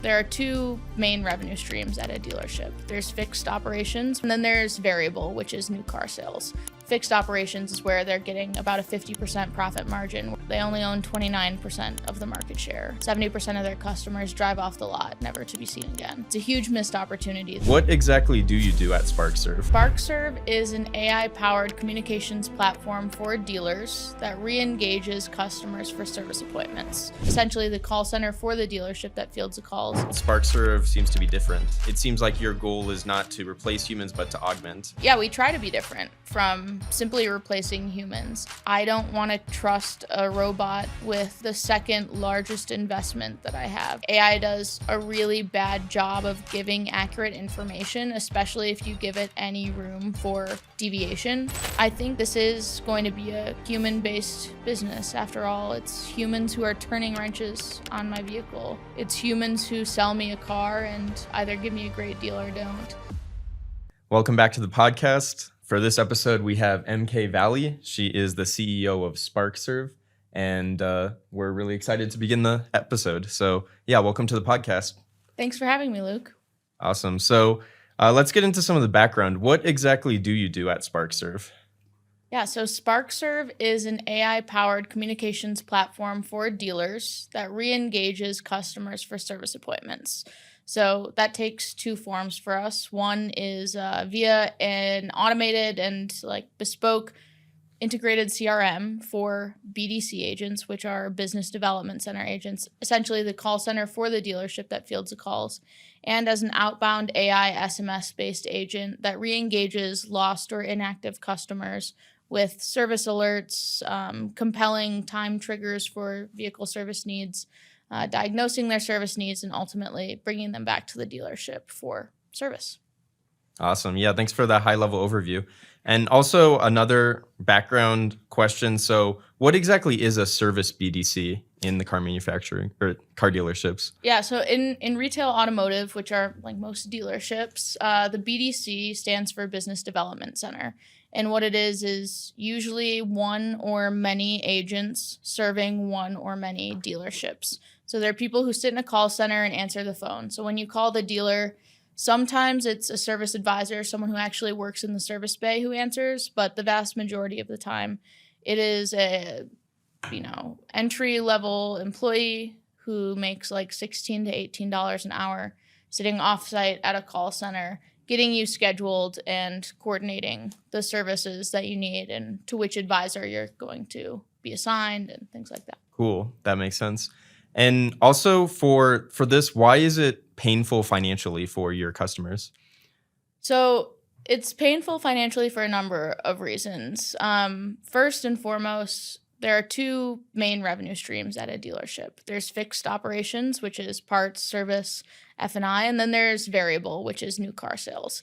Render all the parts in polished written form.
There are two main revenue streams at a dealership. There's fixed operations, and then there's variable, which is new car sales. Fixed operations is where they're getting about a 50% profit margin. They only own 29% of the market share. 70% of their customers drive off the lot, never to be seen again. It's a huge missed opportunity. What exactly do you do at Sparkserv? Sparkserv is an AI-powered communications platform for dealers that re-engages customers for service appointments. Essentially the call center for the dealership that fields the calls. Sparkserv seems to be different. It seems like your goal is not to replace humans, but to augment. Yeah, we try to be different from simply replacing humans. I don't want to trust a robot with the second largest investment that I have. AI does a really bad job of giving accurate information, especially if you give it any room for deviation. I think this is going to be a human-based business. After all, it's humans who are turning wrenches on my vehicle. It's humans who sell me a car and either give me a great deal or don't. Welcome back to the podcast. For this episode, we have MK Valley. She is the CEO of Sparkserv, and we're really excited to begin the episode. So yeah, welcome to the podcast. Thanks for having me, Luke. Awesome. So let's get into some of the background. What exactly do you do at Sparkserv? Yeah, so Sparkserv is an AI-powered communications platform for dealers that re-engages customers for service appointments. So that takes two forms for us. One is via an automated and bespoke integrated CRM for BDC agents, which are business development center agents, essentially the call center for the dealership that fields the calls, and as an outbound AI SMS-based agent that re-engages lost or inactive customers with service alerts, compelling time triggers for vehicle service needs, diagnosing their service needs, and ultimately bringing them back to the dealership for service. Awesome. Yeah, thanks for that high-level overview. And also another background question. So what exactly is a service BDC in the car manufacturing or car dealerships? Yeah, so in retail automotive, which are like most dealerships, the BDC stands for Business Development Center. And what it is usually one or many agents serving one or many dealerships. So there are people who sit in a call center and answer the phone. So when you call the dealer, sometimes it's a service advisor, someone who actually works in the service bay who answers, but the vast majority of the time it is a, entry-level employee who makes like $16 to $18 an hour sitting offsite at a call center, getting you scheduled and coordinating the services that you need and to which advisor you're going to be assigned and things like that. Cool. That makes sense. And also for this, why is it painful financially for your customers? So it's painful financially for a number of reasons. First and foremost, there are two main revenue streams at a dealership. There's fixed operations, which is parts, service, F&I, and then there's variable, which is new car sales.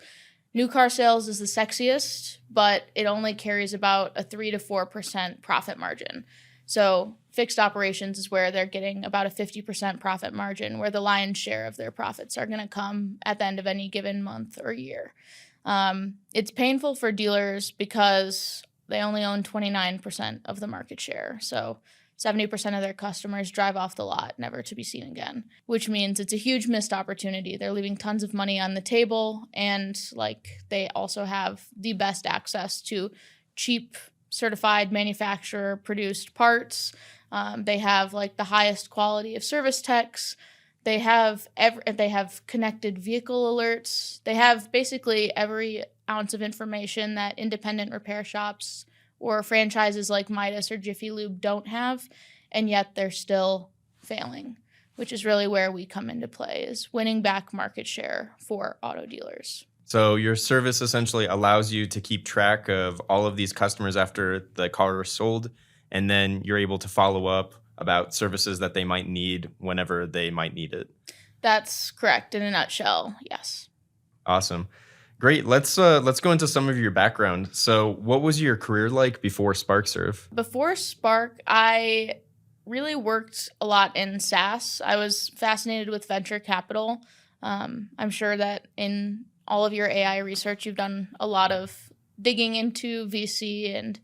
New car sales is the sexiest, but it only carries about a 3 to 4% profit margin. So fixed operations is where they're getting about a 50% profit margin, where the lion's share of their profits are going to come at the end of any given month or year. It's painful for dealers because they only own 29% of the market share. So 70% of their customers drive off the lot, never to be seen again, which means it's a huge missed opportunity. They're leaving tons of money on the table, and they also have the best access to cheap certified manufacturer produced parts. They have the highest quality of service techs. They have connected vehicle alerts. They have basically every ounce of information that independent repair shops or franchises like Midas or Jiffy Lube don't have, and yet they're still failing, which is really where we come into play, is winning back market share for auto dealers. So your service essentially allows you to keep track of all of these customers after the car is sold, and then you're able to follow up about services that they might need whenever they might need it. That's correct in a nutshell, yes. Awesome. Great. Let's go into some of your background. So what was your career like before Sparkserv? Before Spark, I really worked a lot in SaaS. I was fascinated with venture capital. I'm sure that in all of your AI research, you've done a lot of digging into VC and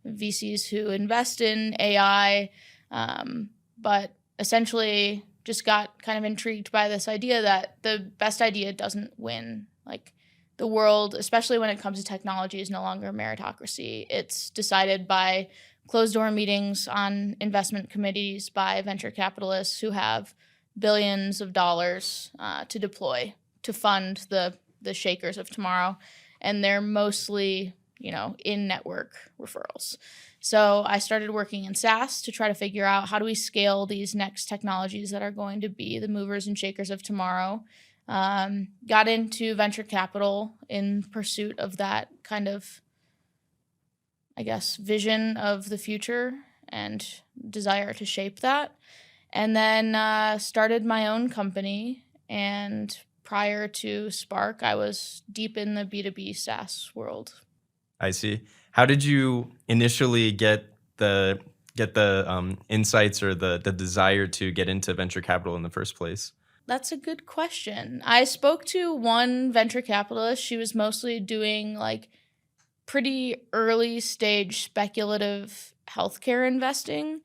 VCs who invest in AI. But essentially, just got kind of intrigued by this idea that the best idea doesn't win. Like the world, especially when it comes to technology, is no longer a meritocracy. It's decided by closed door meetings on investment committees by venture capitalists who have billions of dollars to deploy to fund the shakers of tomorrow. And they're mostly, in-network referrals. So I started working in SaaS to try to figure out how do we scale these next technologies that are going to be the movers and shakers of tomorrow. Got into venture capital in pursuit of that kind of, I guess, vision of the future and desire to shape that. And then started my own company. And prior to Spark, I was deep in the B2B SaaS world. I see. How did you initially get the insights or the desire to get into venture capital in the first place? That's a good question. I spoke to one venture capitalist. She was mostly doing like pretty early stage speculative healthcare investing.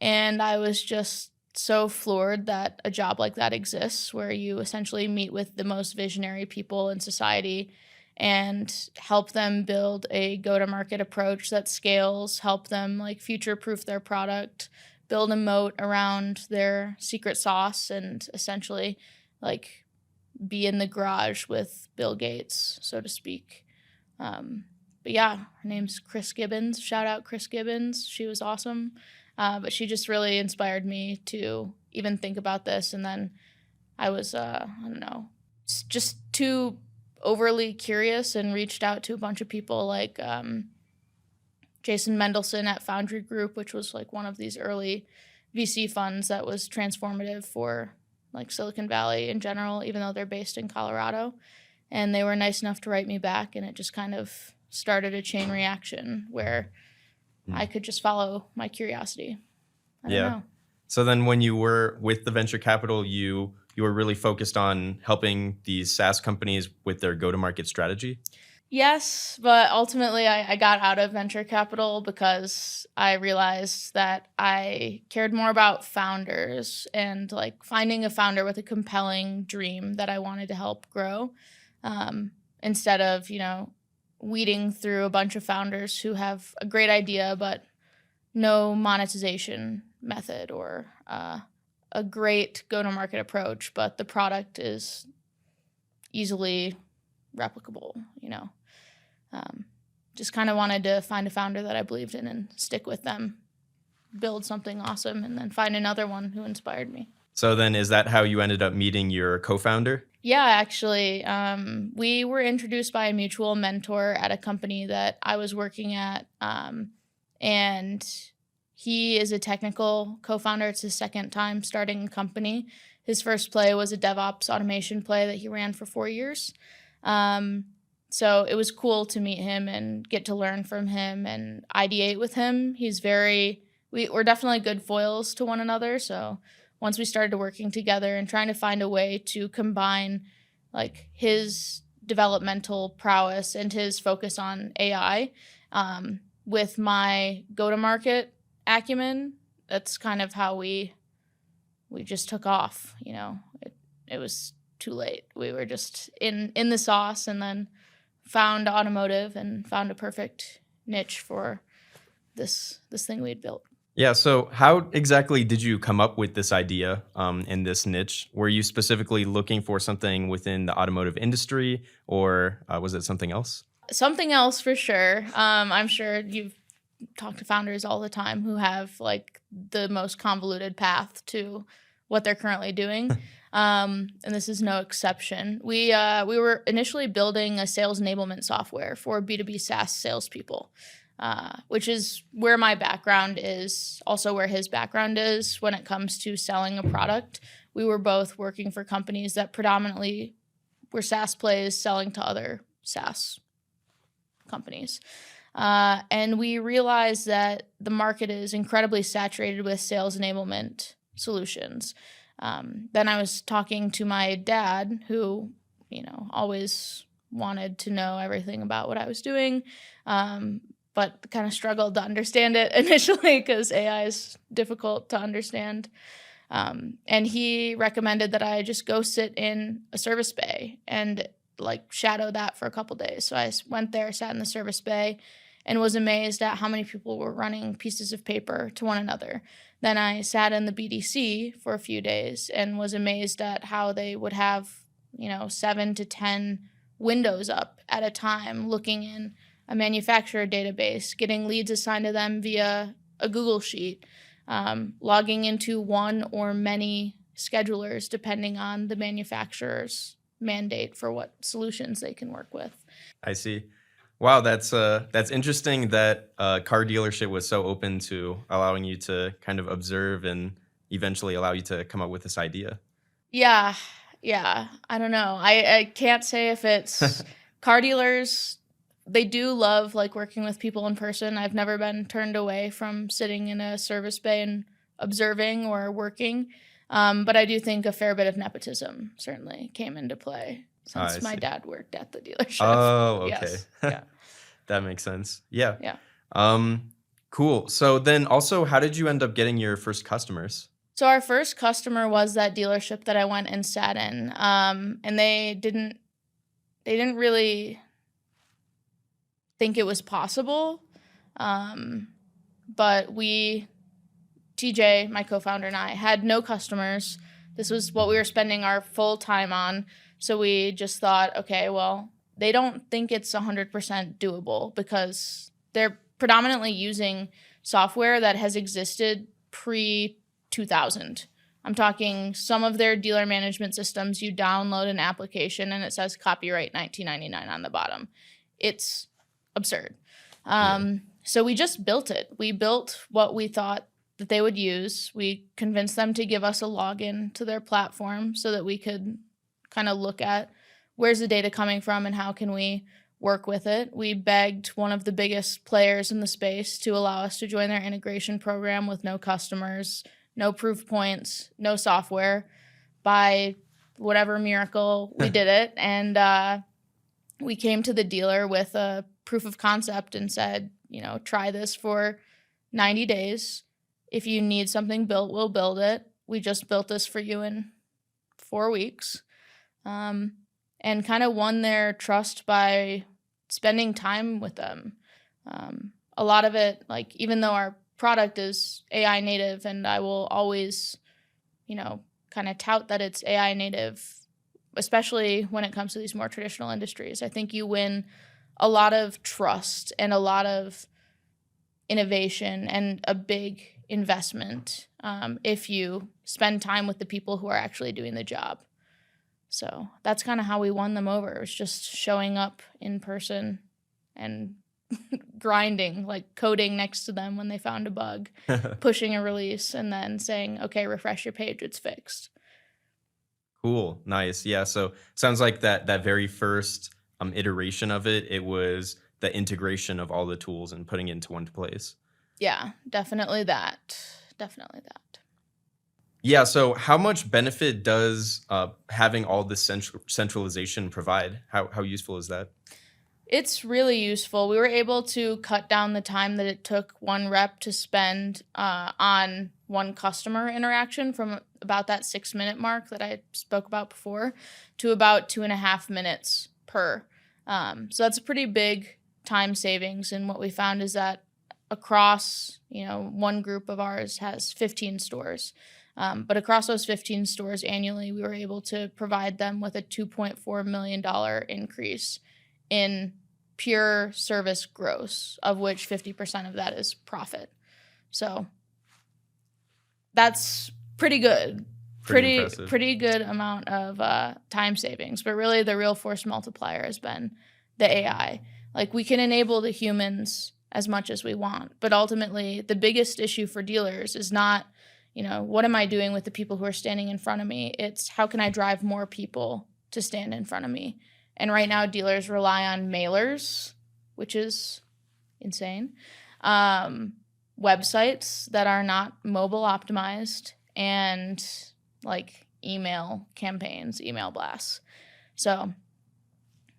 And I was just so floored that a job like that exists, where you essentially meet with the most visionary people in society and help them build a go-to-market approach that scales, help them like future-proof their product, build a moat around their secret sauce, and essentially like be in the garage with Bill Gates, so to speak. But yeah, her name's Chris Gibbons. Shout out Chris Gibbons. She was awesome. But she just really inspired me to even think about this. And then I was, just too overly curious and reached out to a bunch of people like Jason Mendelson at Foundry Group, which was like one of these early VC funds that was transformative for like Silicon Valley in general, even though they're based in Colorado. And they were nice enough to write me back, and it just kind of started a chain reaction where I could just follow my curiosity. I don't know. So then when you were with the venture capital, you were really focused on helping these SaaS companies with their go-to-market strategy? Yes, but ultimately I got out of venture capital because I realized that I cared more about founders and like finding a founder with a compelling dream that I wanted to help grow, instead of, weeding through a bunch of founders who have a great idea but no monetization method or a great go-to-market approach, but the product is easily replicable, just kind of wanted to find a founder that I believed in and stick with them, build something awesome, and then find another one who inspired me. So then is that how you ended up meeting your co-founder? Yeah, actually, we were introduced by a mutual mentor at a company that I was working at, and he is a technical co-founder. It's his second time starting a company. His first play was a DevOps automation play that he ran for 4 years. So it was cool to meet him and get to learn from him and ideate with him. We're definitely good foils to one another. So once we started working together and trying to find a way to combine like his developmental prowess and his focus on AI with my go-to-market acumen, that's kind of how we just took off. It was too late. We were just in the sauce, and then found automotive and found a perfect niche for this thing we had built. Yeah. So how exactly did you come up with this idea in this niche? Were you specifically looking for something within the automotive industry, or was it something else? Something else for sure. I'm sure you've talked to founders all the time who have like the most convoluted path to what they're currently doing. And this is no exception. We were initially building a sales enablement software for B2B SaaS salespeople, which is where my background is, also where his background is when it comes to selling a product. We were both working for companies that predominantly were SaaS plays selling to other SaaS companies. And we realized that the market is incredibly saturated with sales enablement solutions. Then I was talking to my dad, who, always wanted to know everything about what I was doing, but kind of struggled to understand it initially because AI is difficult to understand. And he recommended that I just go sit in a service bay and like shadow that for a couple days. So I went there, sat in the service bay, and was amazed at how many people were running pieces of paper to one another. Then I sat in the BDC for a few days and was amazed at how they would have, 7 to 10 windows up at a time looking in a manufacturer database, getting leads assigned to them via a Google Sheet, logging into one or many schedulers depending on the manufacturer's mandate for what solutions they can work with. I see. Wow, that's interesting that a car dealership was so open to allowing you to kind of observe and eventually allow you to come up with this idea. Yeah. I don't know. I can't say if it's car dealers. They do love like working with people in person. I've never been turned away from sitting in a service bay and observing or working. But I do think a fair bit of nepotism certainly came into play since my dad worked at the dealership. Oh, okay. Yes. Yeah. That makes sense. Yeah. Yeah. Cool. So then also, how did you end up getting your first customers? So our first customer was that dealership that I went and sat in. And they didn't really think it was possible. But TJ, my co-founder, and I had no customers. This was what we were spending our full time on. So we just thought, okay, well, they don't think it's 100% doable because they're predominantly using software that has existed pre-2000. I'm talking some of their dealer management systems, you download an application and it says copyright 1999 on the bottom. It's absurd. So we just built it. We built what we thought that they would use. We convinced them to give us a login to their platform so that we could kind of look at where's the data coming from and how can we work with it. We begged one of the biggest players in the space to allow us to join their integration program with no customers, no proof points, no software. By whatever miracle, we did it. And we came to the dealer with a proof of concept and said, try this for 90 days. If you need something built, we'll build it. We just built this for you in 4 weeks. And kind of won their trust by spending time with them. A lot of it, like even though our product is AI native, and I will always, kind of tout that it's AI native, especially when it comes to these more traditional industries. I think you win a lot of trust and a lot of innovation and a big investment if you spend time with the people who are actually doing the job. So that's kind of how we won them over. It was just showing up in person and grinding, like coding next to them when they found a bug, pushing a release, and then saying, okay, refresh your page, it's fixed. Cool. Nice. Yeah. So sounds like that very first iteration of it, it was the integration of all the tools and putting it into one place. Yeah, definitely that. Yeah. So how much benefit does having all this centralization provide? How useful is that? It's really useful. We were able to cut down the time that it took one rep to spend on one customer interaction from about that 6-minute mark that I spoke about before to about 2.5 minutes per. So that's a pretty big time savings. And what we found is that across, one group of ours has 15 stores. But across those 15 stores annually, we were able to provide them with a $2.4 million increase in pure service gross, of which 50% of that is profit. So that's pretty good. Pretty good amount of time savings. But really the real force multiplier has been the AI. Like we can enable the humans as much as we want, but ultimately the biggest issue for dealers is not, what am I doing with the people who are standing in front of me? It's how can I drive more people to stand in front of me? And right now dealers rely on mailers, which is insane, websites that are not mobile optimized, and like email campaigns, email blasts. So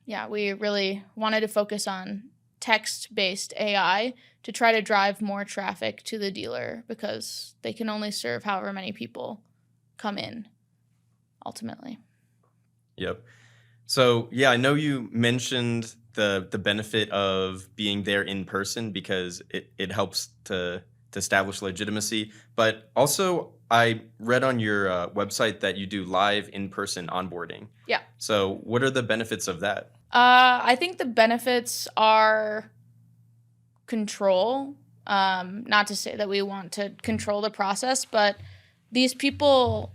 yeah, we really wanted to focus on text-based AI to try to drive more traffic to the dealer because they can only serve however many people come in ultimately. Yep. So yeah, I know you mentioned the benefit of being there in person because it helps to establish legitimacy. But also, I read on your website that you do live in-person onboarding. Yeah. So what are the benefits of that? I think the benefits are control. Not to say that we want to control the process, but these people,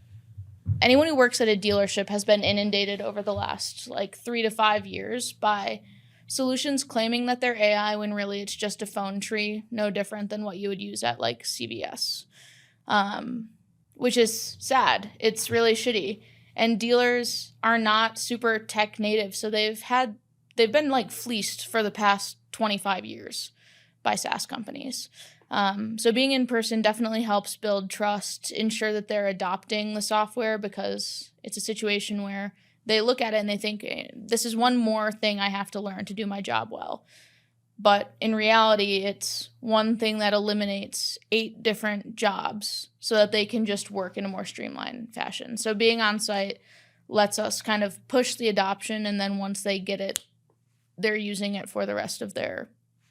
anyone who works at a dealership has been inundated over the last like 3 to 5 years by solutions claiming that they're AI when really it's just a phone tree, no different than what you would use at like CVS, which is sad. It's really shitty. And dealers are not super tech native, so they've been like fleeced for the past 25 years by SaaS companies. So being in person definitely helps build trust, ensure that they're adopting the software, because it's a situation where they look at it and they think, this is one more thing I have to learn to do my job well. But in reality, it's one thing that eliminates 8 different jobs so that they can just work in a more streamlined fashion. So being on site lets us kind of push the adoption, and then once they get it, they're using it for the rest of their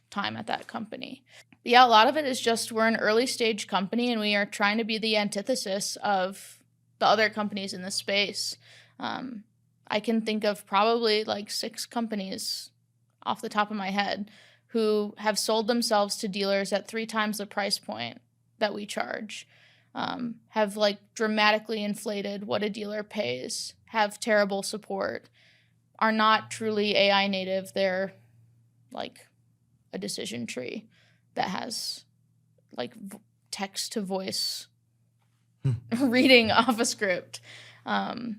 time at that company. But yeah, a lot of it is just we're an early stage company and we are trying to be the antithesis of the other companies in this space. I can think of probably like 6 companies off the top of my head who have sold themselves to dealers at 3 times the price point that we charge, have like dramatically inflated what a dealer pays, have terrible support, are not truly AI native. They're like a decision tree that has like text to voice reading off a script. And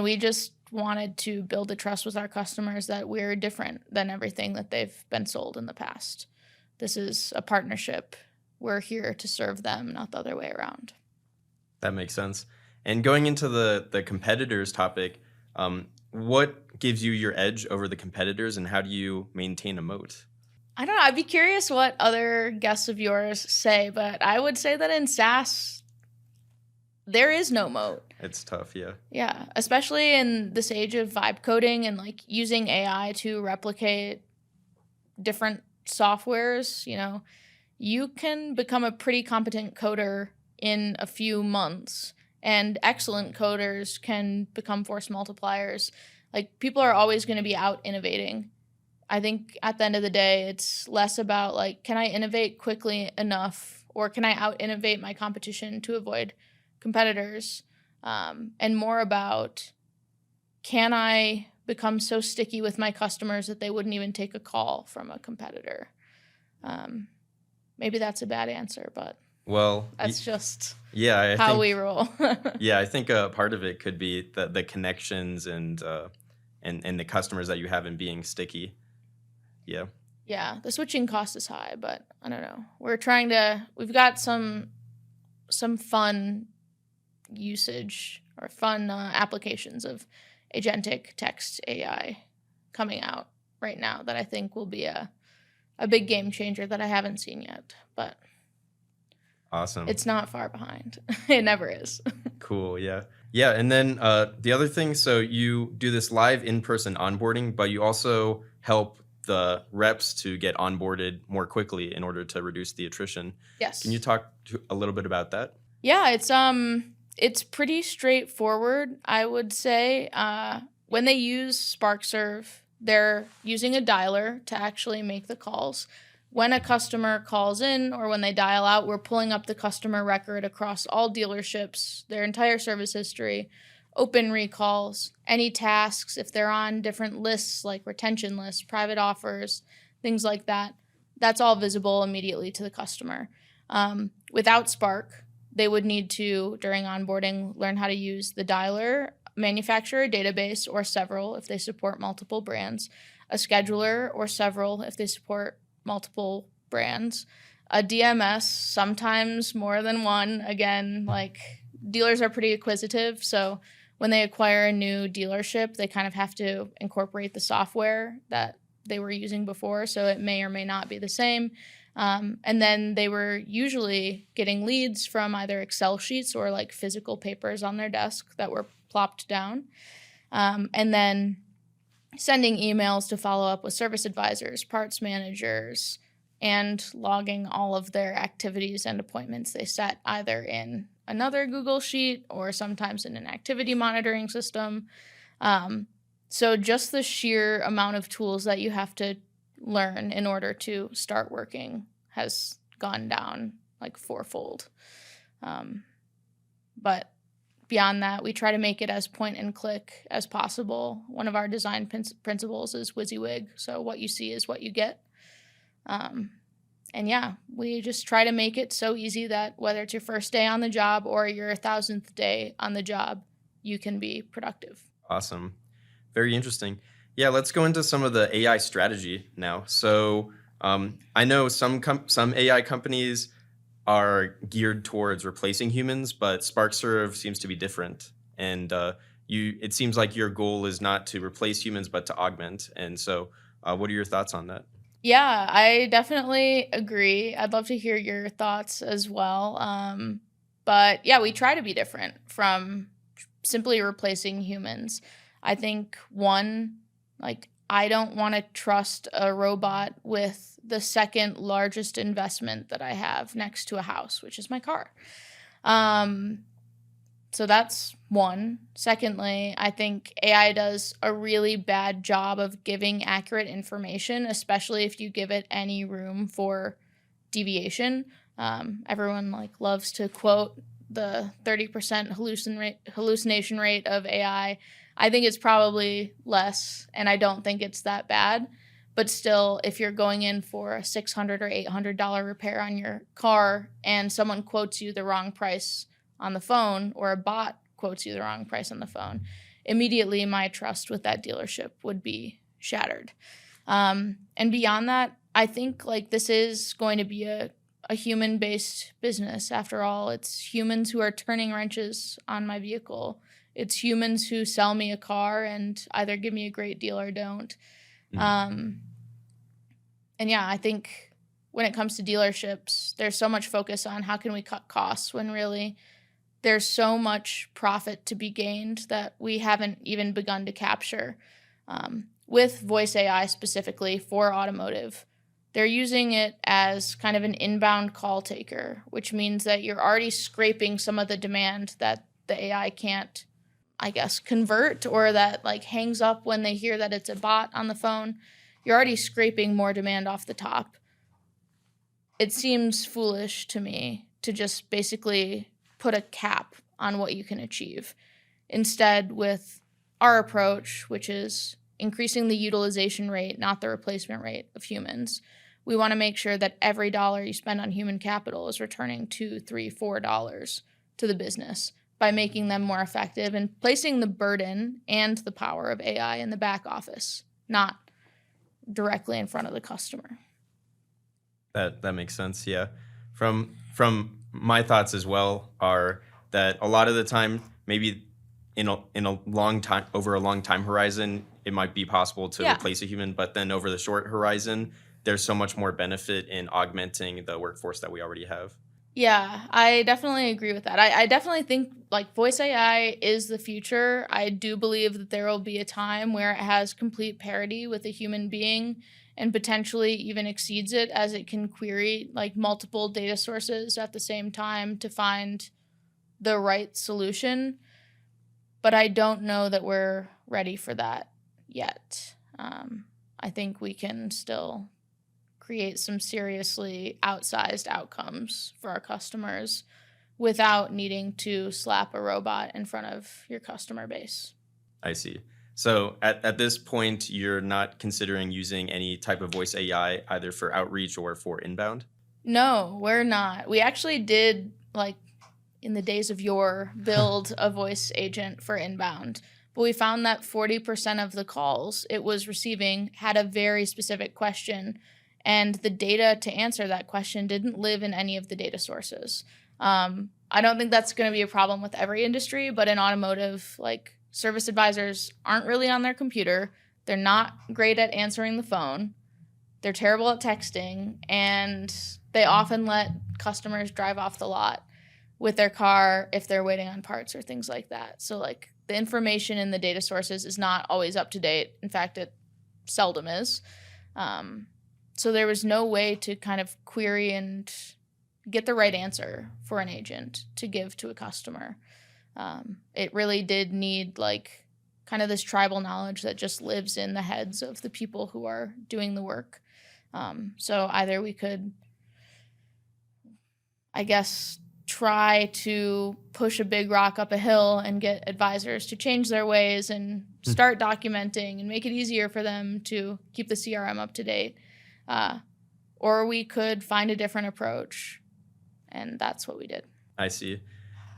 we just wanted to build a trust with our customers that we're different than everything that they've been sold in the past. This is a partnership. We're here to serve them, not the other way around. That makes sense. And going into the competitors topic, what gives you your edge over the competitors, and how do you maintain a moat? I don't know. I'd be curious what other guests of yours say, but I would say that in SaaS, there is no moat. It's tough, yeah. Yeah, especially in this age of vibe coding and like using AI to replicate different softwares. You can become a pretty competent coder in a few months, and excellent coders can become force multipliers. Like, people are always going to be out innovating. I think at the end of the day, it's less about like, can I innovate quickly enough, or can I out innovate my competition to avoid competitors? And more about, can I become so sticky with my customers that they wouldn't even take a call from a competitor? Maybe that's a bad answer, but well, that's just I how think, we roll. Yeah, I think part of it could be the connections and the customers that you have in being sticky. Yeah. Yeah, the switching cost is high, but I don't know. We've got some fun usage or fun applications of agentic text AI coming out right now that I think will be a big game changer that I haven't seen yet, but Awesome. it's not far behind. It never is. Cool, yeah. Yeah, and then the other thing, so you do this live in-person onboarding, but you also help the reps to get onboarded more quickly in order to reduce the attrition. Yes. Can you talk a little bit about that? Yeah, it's pretty straightforward, I would say. When they use Sparkserv, they're using a dialer to actually make the calls. When a customer calls in or when they dial out, we're pulling up the customer record across all dealerships, their entire service history, open recalls, any tasks, if they're on different lists like retention lists, private offers, things like that. That's all visible immediately to the customer. Without Spark, they would need to, during onboarding, learn how to use the dialer, manufacture a database or several if they support multiple brands, a scheduler or several if they support multiple brands, a DMS, sometimes more than one. Again, like, dealers are pretty acquisitive, so when they acquire a new dealership, they kind of have to incorporate the software that they were using before, so it may or may not be the same. And then they were usually getting leads from either Excel sheets or like physical papers on their desk that were plopped down. And then sending emails to follow up with service advisors, parts managers, and logging all of their activities and appointments they set either in another Google Sheet or sometimes in an activity monitoring system. So just the sheer amount of tools that you have to learn in order to start working has gone down like fourfold. But beyond that, we try to make it as point and click as possible. One of our design principles is WYSIWYG. So what you see is what you get. And yeah, we just try to make it so easy that whether it's your first day on the job or your 1,000th day on the job, you can be productive. Awesome. Very interesting. Yeah, let's go into some of the AI strategy now. So I know some AI companies are geared towards replacing humans, but Sparkserv seems to be different. And it seems like your goal is not to replace humans, but to augment. And so what are your thoughts on that? Yeah, I definitely agree. I'd love to hear your thoughts as well. But yeah, we try to be different from simply replacing humans. I think I don't want to trust a robot with the second largest investment that I have next to a house, which is my car. So that's one. Secondly, I think AI does a really bad job of giving accurate information, especially if you give it any room for deviation. Everyone loves to quote the 30% hallucination rate of AI. I think it's probably less, and I don't think it's that bad. But still, if you're going in for a $600 or $800 repair on your car and someone quotes you the wrong price on the phone, or a bot quotes you the wrong price on the phone, immediately my trust with that dealership would be shattered. And beyond that, I think this is going to be a human-based business. After all, it's humans who are turning wrenches on my vehicle. It's humans who sell me a car and either give me a great deal or don't. And yeah, I think when it comes to dealerships, there's so much focus on how can we cut costs when really there's so much profit to be gained that we haven't even begun to capture. With voice AI specifically for automotive, they're using it as kind of an inbound call taker, which means that you're already scraping some of the demand that the AI can't, I guess, convert, or that hangs up when they hear that it's a bot on the phone. You're already scraping more demand off the top. It seems foolish to me to just basically put a cap on what you can achieve. Instead, with our approach, which is increasing the utilization rate, not the replacement rate of humans, we want to make sure that every dollar you spend on human capital is returning $2, $3, $4 to the business by making them more effective and placing the burden and the power of AI in the back office, not directly in front of the customer. That makes sense. Yeah. From my thoughts as well are that a lot of the time, maybe in a long time, over a long time horizon, it might be possible to replace a human, but then over the short horizon, there's so much more benefit in augmenting the workforce that we already have. Yeah, I definitely agree with that. I definitely think voice AI is the future. I do believe that there will be a time where it has complete parity with a human being and potentially even exceeds it, as it can query multiple data sources at the same time to find the right solution. But I don't know that we're ready for that yet. I think we can still create some seriously outsized outcomes for our customers without needing to slap a robot in front of your customer base. I see. So at this point, you're not considering using any type of voice AI either for outreach or for inbound? No, we're not. We actually did, in the days of yore, build a voice agent for inbound. But we found that 40% of the calls it was receiving had a very specific question, and the data to answer that question didn't live in any of the data sources. I don't think that's going to be a problem with every industry, but in automotive, service advisors aren't really on their computer. They're not great at answering the phone. they're terrible at texting, and they often let customers drive off the lot with their car if they're waiting on parts or things like that. So like the information in the data sources is not always up to date. In fact, it seldom is. So there was no way to kind of query and get the right answer for an agent to give to a customer. It really did need like kind of this tribal knowledge that just lives in the heads of the people who are doing the work. So either we could, I guess, try to push a big rock up a hill and get advisors to change their ways and start documenting and make it easier for them to keep the CRM up to date. Or we could find a different approach. And that's what we did. I see.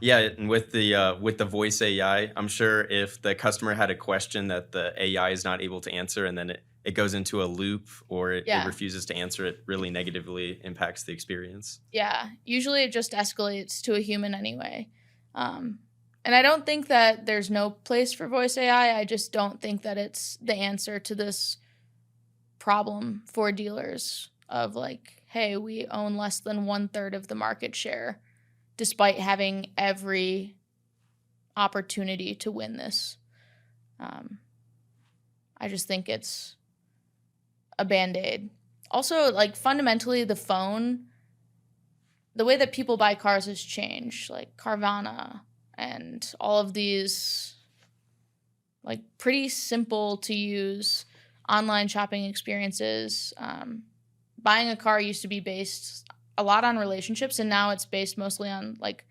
Yeah, and with the voice AI, I'm sure if the customer had a question that the AI is not able to answer, and then it goes into a loop or it refuses to answer, it really negatively impacts the experience. Yeah, usually it just escalates to a human anyway. And I don't think that there's no place for voice AI. I just don't think that it's the answer to this problem for dealers of like, hey, we own less than 1/3 of the market share, despite having every opportunity to win this. I just think it's a Band-Aid. Also, like fundamentally, the phone, the way that people buy cars has changed. Like Carvana and all of these like pretty simple to use online shopping experiences. Buying a car used to be based a lot on relationships, and now it's based mostly on like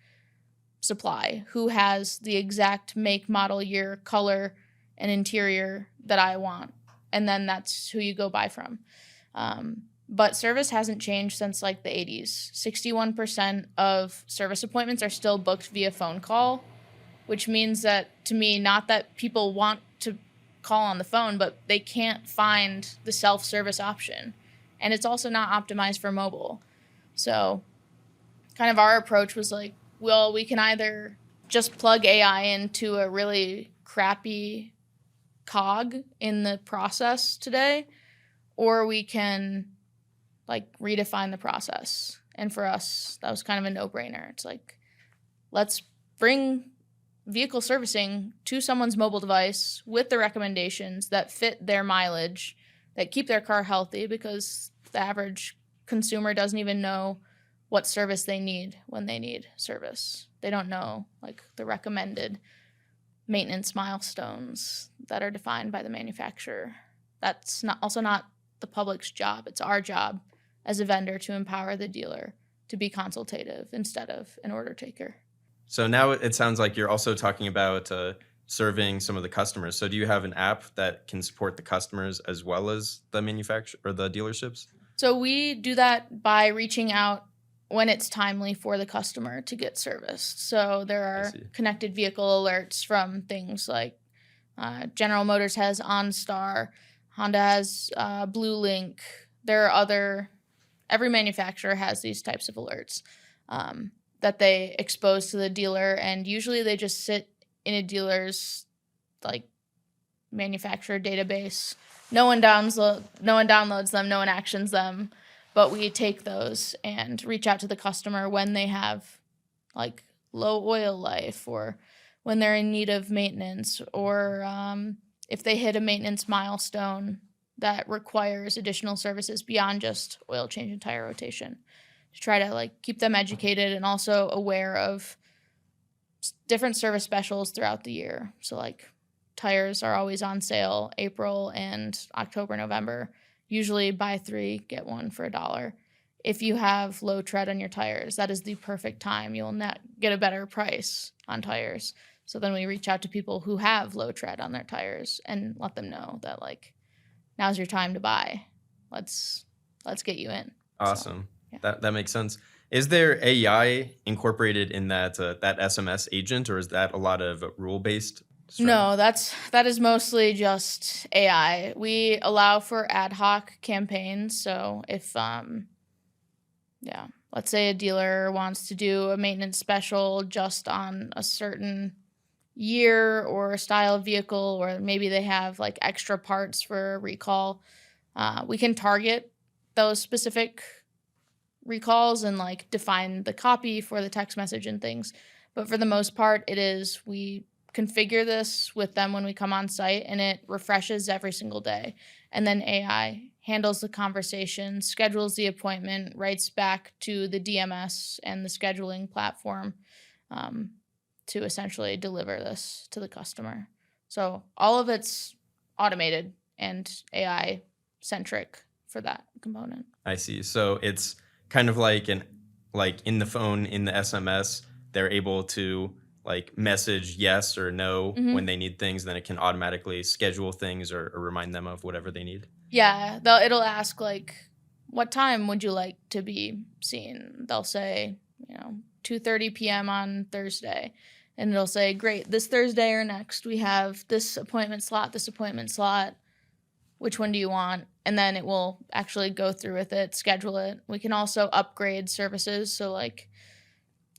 supply. Who has the exact make, model, year, color, and interior that I want, and then that's who you go buy from. But service hasn't changed since like the 80s. 61% of service appointments are still booked via phone call, which means that, to me, not that people want to call on the phone, but they can't find the self-service option. And it's also not optimized for mobile. So kind of our approach was like, well, we can either just plug AI into a really crappy cog in the process today, or we can like redefine the process. And for us, that was kind of a no-brainer. It's like, let's bring vehicle servicing to someone's mobile device with the recommendations that fit their mileage, that keep their car healthy, because the average consumer doesn't even know what service they need when they need service. They don't know like the recommended maintenance milestones that are defined by the manufacturer. That's not the public's job. It's our job as a vendor to empower the dealer to be consultative instead of an order taker. So now it sounds like you're also talking about serving some of the customers. So do you have an app that can support the customers as well as the manufacturer or the dealerships? So we do that by reaching out when it's timely for the customer to get serviced. So there are connected vehicle alerts from things like General Motors has OnStar, Honda has Blue Link. There are every manufacturer has these types of alerts that they expose to the dealer, and usually they just sit in a dealer's like manufacturer database. No one downloads them, no one actions them, but we take those and reach out to the customer when they have like low oil life, or when they're in need of maintenance, or if they hit a maintenance milestone that requires additional services beyond just oil change and tire rotation, to try to like keep them educated and also aware of different service specials throughout the year. So like tires are always on sale April and October, November. Usually buy 3, get 1 for $1. If you have low tread on your tires, that is the perfect time. You'll get a better price on tires. So then we reach out to people who have low tread on their tires and let them know that like, now's your time to buy. Let's get you in. Awesome. So, yeah. That makes sense. Is there AI incorporated in that SMS agent, or is that a lot of rule-based? No, that is mostly just AI. We allow for ad hoc campaigns. So if let's say a dealer wants to do a maintenance special just on a certain year or style of vehicle, or maybe they have like extra parts for a recall, we can target those specific recalls and like define the copy for the text message and things. But for the most part, it is we configure this with them when we come on site, and it refreshes every single day. And then AI handles the conversation, schedules the appointment, writes back to the DMS and the scheduling platform to essentially deliver this to the customer. So all of it's automated and AI centric for that component. I see. So it's kind of like in the phone, in the SMS, they're able to like message yes or no when they need things, then it can automatically schedule things or remind them of whatever they need. Yeah, it'll ask like, what time would you like to be seen? They'll say, 2:30 p.m. on Thursday. And it'll say, great, this Thursday or next, we have this appointment slot. Which one do you want? And then it will actually go through with it, schedule it. We can also upgrade services. So like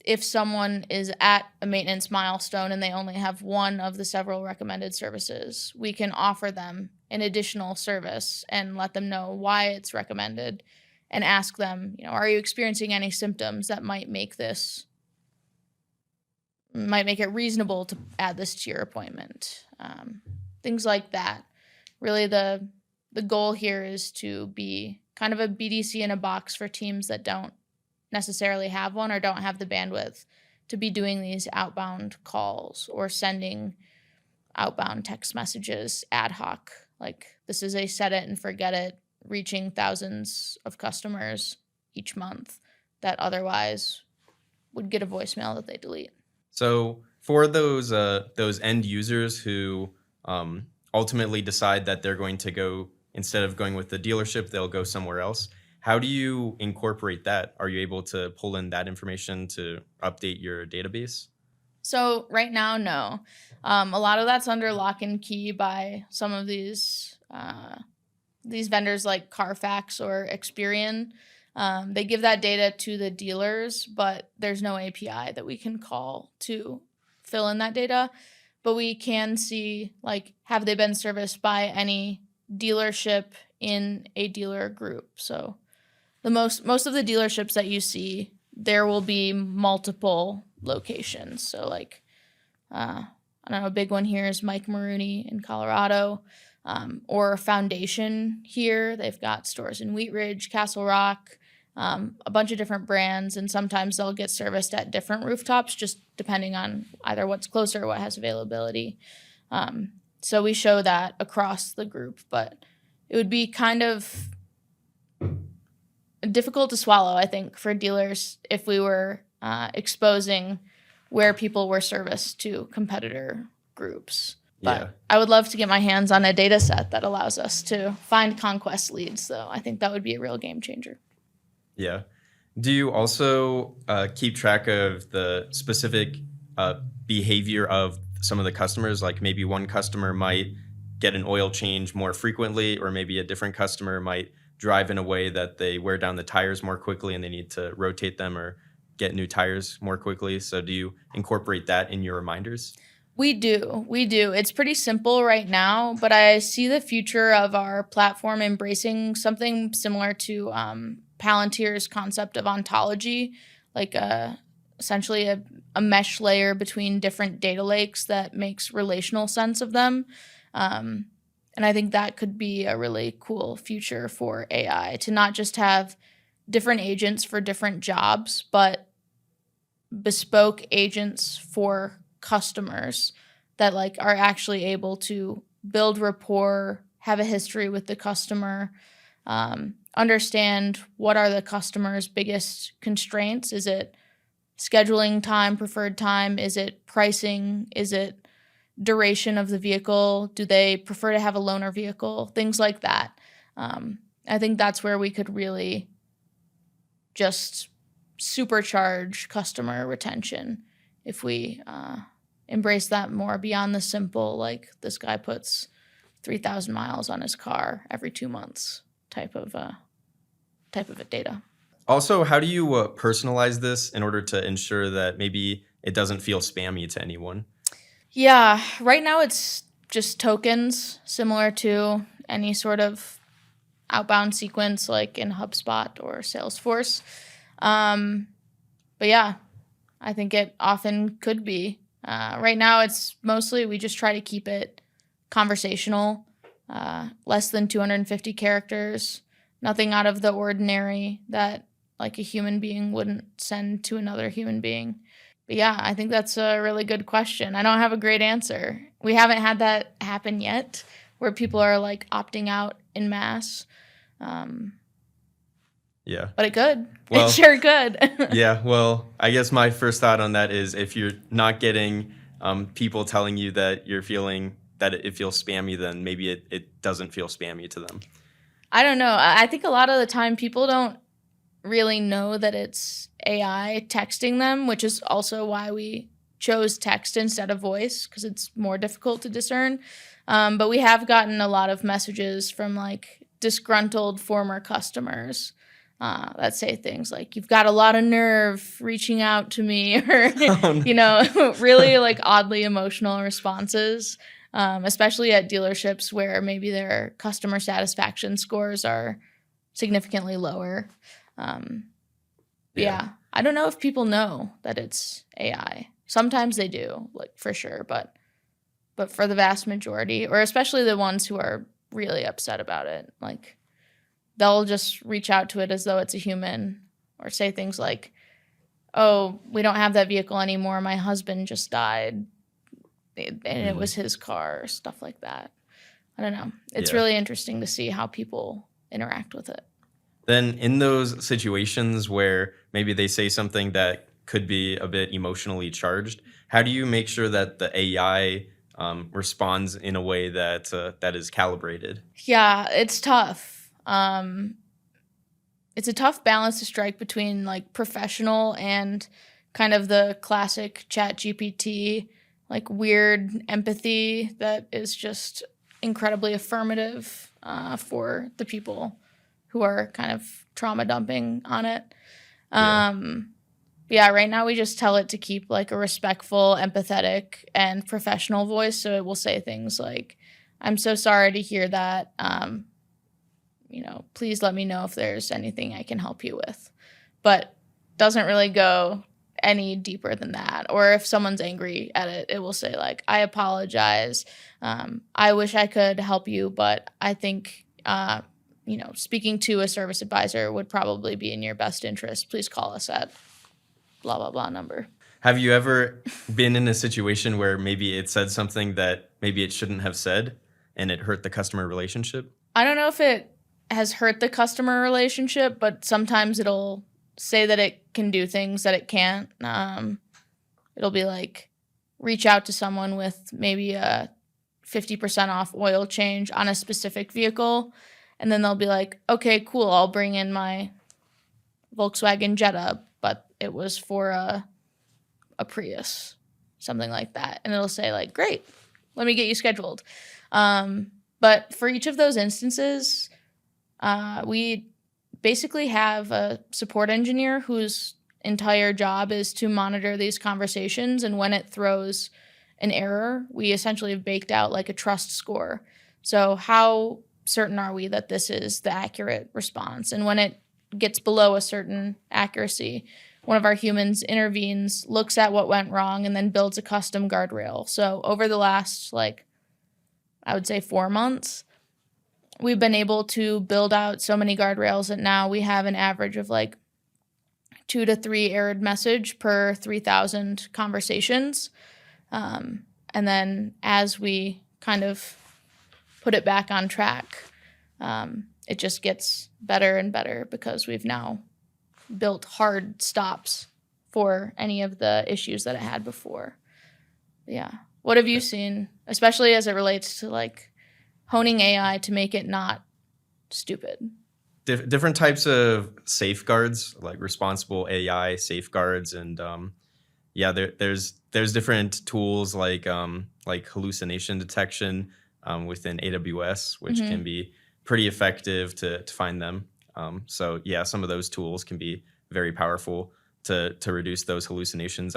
if someone is at a maintenance milestone and they only have one of the several recommended services, we can offer them an additional service and let them know why it's recommended and ask them, are you experiencing any symptoms that might make it reasonable to add this to your appointment? Things like that. Really, the goal here is to be kind of a BDC in a box for teams that don't necessarily have one or don't have the bandwidth to be doing these outbound calls or sending outbound text messages ad hoc. Like this is a set it and forget it, reaching thousands of customers each month that otherwise would get a voicemail that they delete. So for those end users who ultimately decide that they're going to go, instead of going with the dealership, they'll go somewhere else. How do you incorporate that? Are you able to pull in that information to update your database? So right now, no. A lot of that's under lock and key by some of these vendors like Carfax or Experian. They give that data to the dealers, but there's no API that we can call to fill in that data. But we can see, like, have they been serviced by any dealership in a dealer group? So the most of the dealerships that you see, there will be multiple locations. So like, I don't know, a big one here is Mike Maroney in Colorado, or Foundation here. They've got stores in Wheat Ridge, Castle Rock, a bunch of different brands, and sometimes they'll get serviced at different rooftops, just depending on either what's closer or what has availability. So we show that across the group, but it would be kind of difficult to swallow, I think, for dealers if we were exposing where people were serviced to competitor groups. But yeah. I would love to get my hands on a data set that allows us to find conquest leads, though. I think that would be a real game changer. Yeah. Do you also keep track of the specific behavior of some of the customers? Like maybe one customer might get an oil change more frequently, or maybe a different customer might drive in a way that they wear down the tires more quickly and they need to rotate them or get new tires more quickly. So do you incorporate that in your reminders? We do. It's pretty simple right now, but I see the future of our platform embracing something similar to Palantir's concept of ontology, like essentially a mesh layer between different data lakes that makes relational sense of them. And I think that could be a really cool future for AI, to not just have different agents for different jobs, but bespoke agents for customers that like are actually able to build rapport, have a history with the customer, understand what are the customer's biggest constraints. Is it scheduling time, preferred time? Is it pricing? Is it duration of the vehicle? Do they prefer to have a loaner vehicle? Things like that. I think that's where we could really just supercharge customer retention if we embrace that more beyond the simple, like this guy puts 3,000 miles on his car every 2 months type of data. Also, how do you personalize this in order to ensure that maybe it doesn't feel spammy to anyone? Yeah, right now it's just tokens, similar to any sort of outbound sequence like in HubSpot or Salesforce. But yeah, I think it often could be. Right now, it's mostly we just try to keep it conversational, less than 250 characters, nothing out of the ordinary that like a human being wouldn't send to another human being. But yeah, I think that's a really good question. I don't have a great answer. We haven't had that happen yet where people are like opting out in mass. Yeah. But it could. Well, it sure could. Yeah, well, I guess my first thought on that is if you're not getting people telling you that you're feeling that it feels spammy, then maybe it doesn't feel spammy to them. I don't know. I think a lot of the time people don't really know that it's AI texting them, which is also why we chose text instead of voice, because it's more difficult to discern. But we have gotten a lot of messages from like disgruntled former customers that say things like, "You've got a lot of nerve reaching out to me," or, really like oddly emotional responses, especially at dealerships where maybe their customer satisfaction scores are significantly lower. Yeah, I don't know if people know that it's AI. Sometimes they do, like for sure, but for the vast majority, or especially the ones who are really upset about it, like they'll just reach out to it as though it's a human or say things like, "Oh, we don't have that vehicle anymore. My husband just died and it was his car," or stuff like that. I don't know. It's really interesting to see how people interact with it. Then in those situations where maybe they say something that could be a bit emotionally charged, how do you make sure that the AI responds in a way that that is calibrated? Yeah, it's tough. It's a tough balance to strike between like professional and kind of the classic chat GPT, like weird empathy that is just incredibly affirmative for the people who are kind of trauma dumping on it. Yeah, right now we just tell it to keep like a respectful, empathetic, and professional voice. So it will say things like, "I'm so sorry to hear that. Please let me know if there's anything I can help you with." But doesn't really go any deeper than that. Or if someone's angry at it, it will say like, "I apologize. I wish I could help you, but I think, speaking to a service advisor would probably be in your best interest. Please call us at blah, blah, blah number." Have you ever been in a situation where maybe it said something that maybe it shouldn't have said and it hurt the customer relationship? I don't know if it has hurt the customer relationship, but sometimes it'll say that it can do things that it can't. It'll be like, reach out to someone with maybe a 50% off oil change on a specific vehicle. And then they'll be like, "Okay, cool, I'll bring in my Volkswagen Jetta," but it was for a Prius, something like that. And it'll say like, "Great, let me get you scheduled." But for each of those instances, we basically have a support engineer whose entire job is to monitor these conversations. And when it throws an error, we essentially have baked out like a trust score. So how certain are we that this is the accurate response? And when it gets below a certain accuracy, one of our humans intervenes, looks at what went wrong, and then builds a custom guardrail. So over the last, I would say 4 months, we've been able to build out so many guardrails that now we have an average of 2 to 3 errored message per 3,000 conversations. And then as we kind of put it back on track, it just gets better and better because we've now built hard stops for any of the issues that it had before. Yeah. What have you seen, especially as it relates to honing AI to make it not stupid? Different types of safeguards, like responsible AI safeguards, and there's different tools like hallucination detection within AWS, which can be pretty effective to find them. So some of those tools can be very powerful to reduce those hallucinations.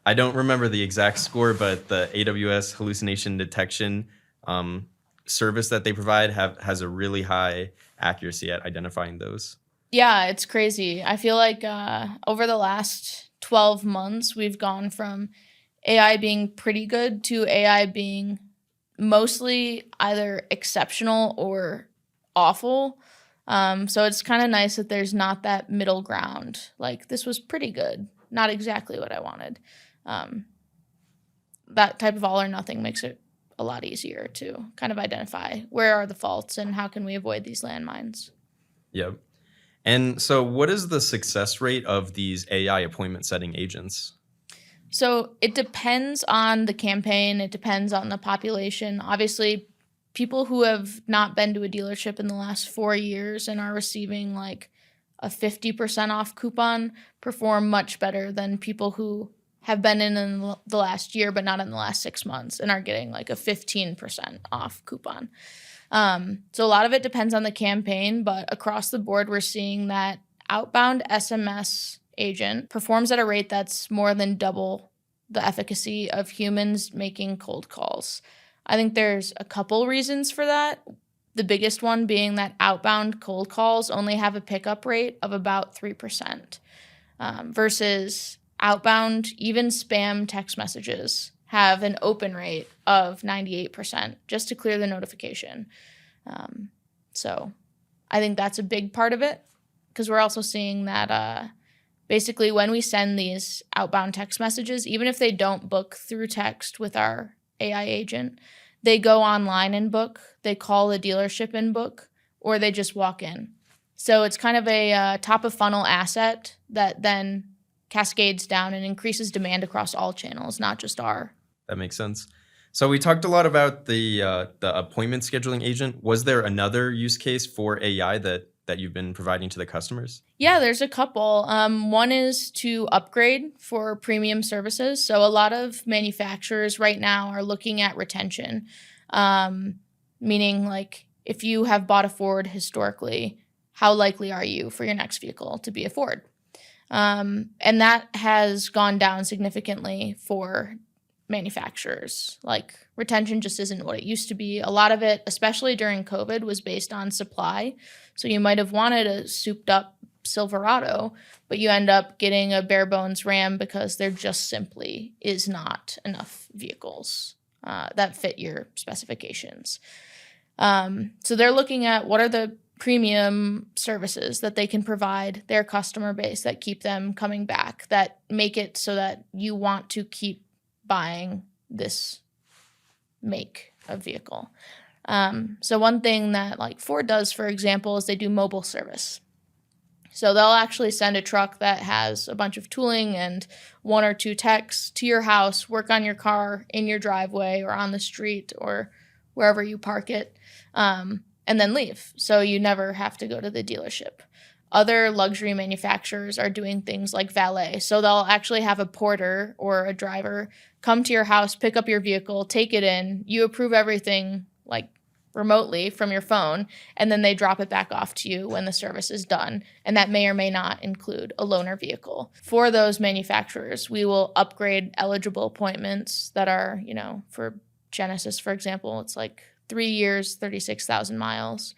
I don't remember the exact score, but the AWS hallucination detection service that they provide has a really high accuracy at identifying those. Yeah, it's crazy. I feel like over the last 12 months, we've gone from AI being pretty good to AI being mostly either exceptional or awful. So it's kind of nice that there's not that middle ground. Like, this was pretty good, not exactly what I wanted. Um, that type of all or nothing makes it a lot easier to kind of identify where are the faults and how can we avoid these landmines. Yep. And so what is the success rate of these AI appointment setting agents? So it depends on the campaign. It depends on the population. Obviously, people who have not been to a dealership in the last 4 years and are receiving like a 50% off coupon perform much better than people who have been in the last year but not in the last 6 months and are getting like a 15% off coupon. So a lot of it depends on the campaign, but across the board, we're seeing that outbound SMS agent performs at a rate that's more than double the efficacy of humans making cold calls. I think there's a couple reasons for that. The biggest one being that outbound cold calls only have a pickup rate of about 3%, versus outbound, even spam text messages have an open rate of 98% just to clear the notification. So I think that's a big part of it, because we're also seeing that basically when we send these outbound text messages, even if they don't book through text with our AI agent, they go online and book, they call the dealership and book, or they just walk in. So it's kind of a top of funnel asset that then cascades down and increases demand across all channels, not just our. That makes sense. So we talked a lot about the appointment scheduling agent. Was there another use case for AI that you've been providing to the customers? Yeah, there's a couple. One is to upgrade for premium services. So a lot of manufacturers right now are looking at retention, meaning like if you have bought a Ford historically, how likely are you for your next vehicle to be a Ford? And that has gone down significantly for manufacturers. Like, retention just isn't what it used to be. A lot of it, especially during COVID, was based on supply. So you might have wanted a souped up Silverado, but you end up getting a bare bones Ram because there just simply is not enough vehicles that fit your specifications. So they're looking at what are the premium services that they can provide their customer base that keep them coming back, that make it so that you want to keep buying this make of vehicle. So one thing that like Ford does, for example, is they do mobile service. So they'll actually send a truck that has a bunch of tooling and 1 or 2 techs to your house, work on your car in your driveway or on the street or wherever you park it, and then leave. So you never have to go to the dealership. Other luxury manufacturers are doing things like valet. So they'll actually have a porter or a driver come to your house, pick up your vehicle, take it in. You approve everything like remotely from your phone, and then they drop it back off to you when the service is done. And that may or may not include a loaner vehicle. For those manufacturers, we will upgrade eligible appointments that are, for Genesis, for example, it's like 3 years, 36,000 miles.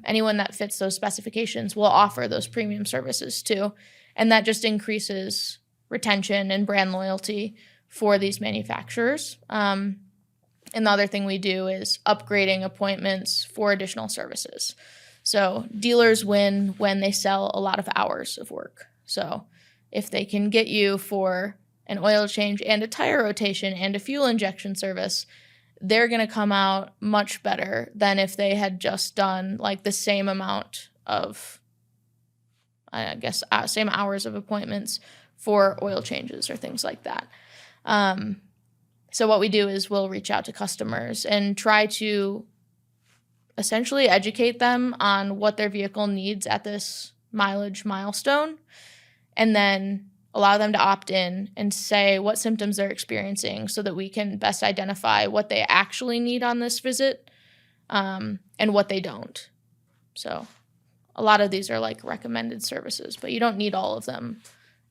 Anyone that fits those specifications will offer those premium services too. And that just increases retention and brand loyalty for these manufacturers. And the other thing we do is upgrading appointments for additional services. So dealers win when they sell a lot of hours of work. So if they can get you for an oil change and a tire rotation and a fuel injection service, they're going to come out much better than if they had just done like the same amount of, same hours of appointments for oil changes or things like that. So what we do is we'll reach out to customers and try to essentially educate them on what their vehicle needs at this mileage milestone, and then allow them to opt in and say what symptoms they're experiencing so that we can best identify what they actually need on this visit, and what they don't. So a lot of these are like recommended services, but you don't need all of them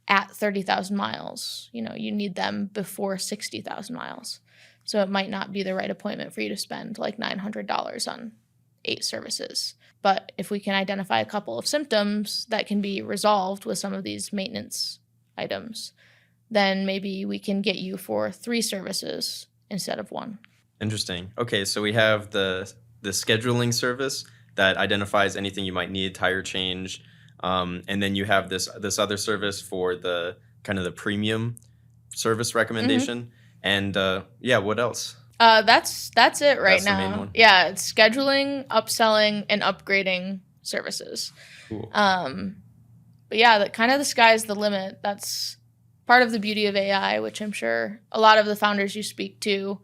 at 30,000 miles. You need them before 60,000 miles. So it might not be the right appointment for you to spend like $900 on 8 services. But if we can identify a couple of symptoms that can be resolved with some of these maintenance items, then maybe we can get you for 3 services instead of 1. Interesting. Okay, so we have the scheduling service that identifies anything you might need, tire change, and then you have this other service for the kind of the premium service recommendation. And what else? That's it right That's the now. main one. Yeah, it's scheduling, upselling, and upgrading services. Cool. But yeah, kind of the sky's the limit. That's part of the beauty of AI, which I'm sure a lot of the founders you speak to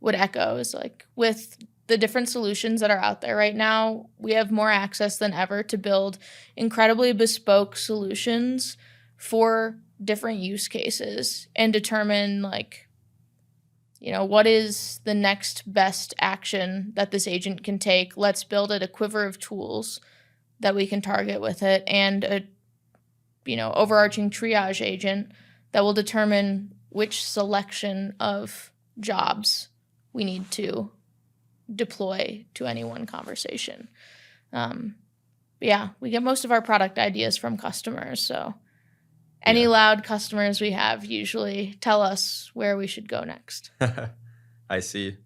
would echo, is like with the different solutions that are out there right now, we have more access than ever to build incredibly bespoke solutions for different use cases and determine like, what is the next best action that this agent can take? Let's build it a quiver of tools that we can target with it, and a overarching triage agent that will determine which selection of jobs we need to deploy to any one conversation. We get most of our product ideas from customers, so any loud customers we have usually tell us where we should go next. I see.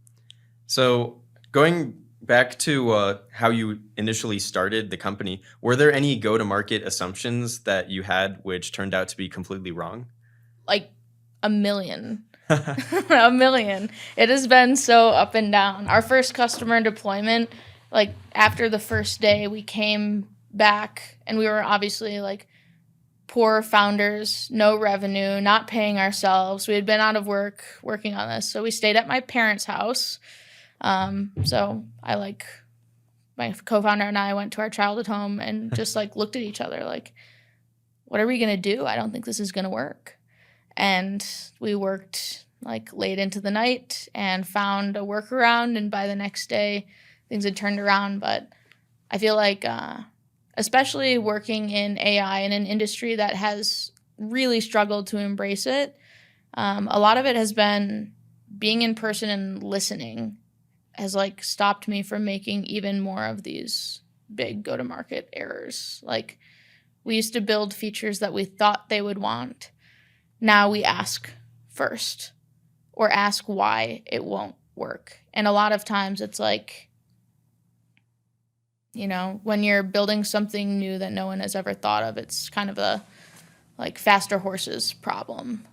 So going back to how you initially started the company, were there any go-to-market assumptions that you had which turned out to be completely wrong? Like a million. A million. It has been so up and down. Our first customer deployment, like after the first day, we came back and we were obviously like poor founders, no revenue, not paying ourselves. We had been out of work working on this. So we stayed at my parents' house. So my co-founder and I went to our childhood home and just like looked at each other like, what are we going to do? I don't think this is going to work. And we worked like late into the night and found a workaround. And by the next day, things had turned around. But I feel like, especially working in AI in an industry that has really struggled to embrace it, a lot of it has been being in person and listening has like stopped me from making even more of these big go-to-market errors. Like we used to build features that we thought they would want. Now we ask first or ask why it won't work. And a lot of times it's like, when you're building something new that no one has ever thought of, it's kind of a like faster horses problem.